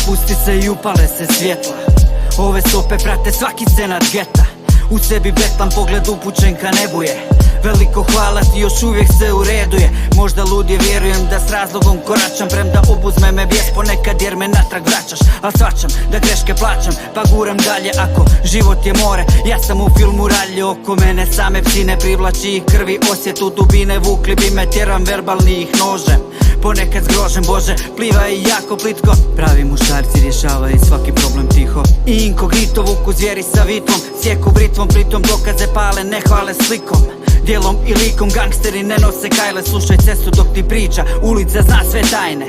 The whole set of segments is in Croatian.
Spusti se i upale se svjetla. Ove sope prate svaki scenat geta. U sebi betlam, pogled upućen ka nebu je. Veliko hvala ti, još uvijek se u redu je. Možda ludje vjerujem da s razlogom koračam, premda obuzme me bijes ponekad jer me natrag vraćaš. Al shvaćam da greške plaćam, pa guram dalje ako život je more. Ja sam u filmu ralje, oko mene same psine privlači ih krvi osjetu dubine. Vukli bi me, tjeram verbalnih nožem. Ponekad zgrožen, Bože, pliva i jako plitko. Pravi muškarci rješavaju svaki problem tiho i inkognito vuku zvijeri sa vitvom. Sjeku britvom, pritom dokaze pale, ne hvale slikom, dijelom i likom. Gangsteri ne nose kajle, slušaj cestu dok ti priča. Ulica zna sve tajne,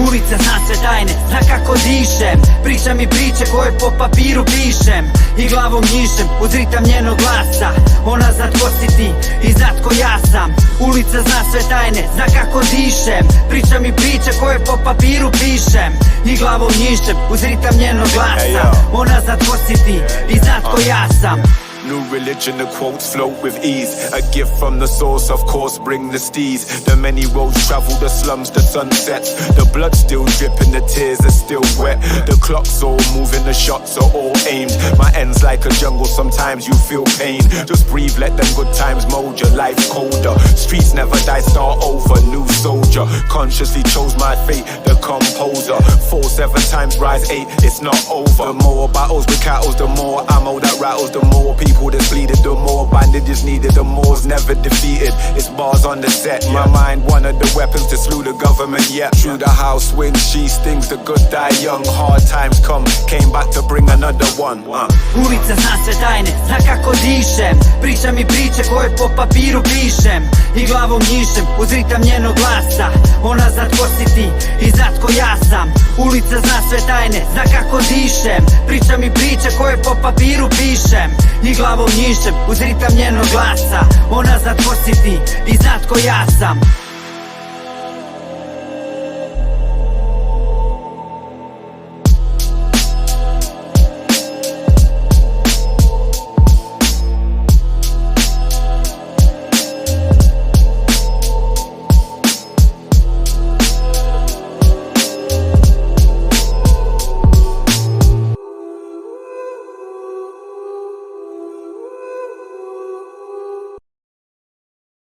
ulica zna sve tajne, zna kako dišem. Priča mi priče koje po papiru pišem i glavom njišem uz ritam njenog glasa. Ona zna tko si ti i zna tko ja sam. Ulica zna sve tajne, zna kako dišem. Priča mi priče koje po papiru pišem i glavom njišem uz ritam njenog glasa. Ona zna tko si ti i zna tko ja sam. New religion, the quotes float with ease. A gift from the source, of course, bring the steez. The many roads travel, the slums, the sunsets. The blood still dripping, the tears are still wet. The clock's all moving, the shots are all aimed. My end's like a jungle, sometimes you feel pain. Just breathe, let them good times mold your life colder. Streets never die, start over, new soldier. Consciously chose my fate, the composer. 4 7 times rise 8, it's not over. The more battles with cattle, the more ammo that rattles. The more people that's bleeded, the more bandages needed. The more's never defeated, it's bars on the set. My mind, one of the weapons to slew the government. Yeah, through the house wind, she stings, the good die young. Hard times come, came back to bring another one. Ulica zna sve tajne, zna kako dišem. Priča mi priče koje po papiru pišem i glavom njišem uz ritam njenog glasa. Ona zna tko si ti i zna tko ja sam. Ulica zna sve tajne, zna kako dišem. Priča mi priče koje po papiru pišem i glavom njišem uz ritam njenog glasa. Ona zna tko si ti i zna tko ja sam.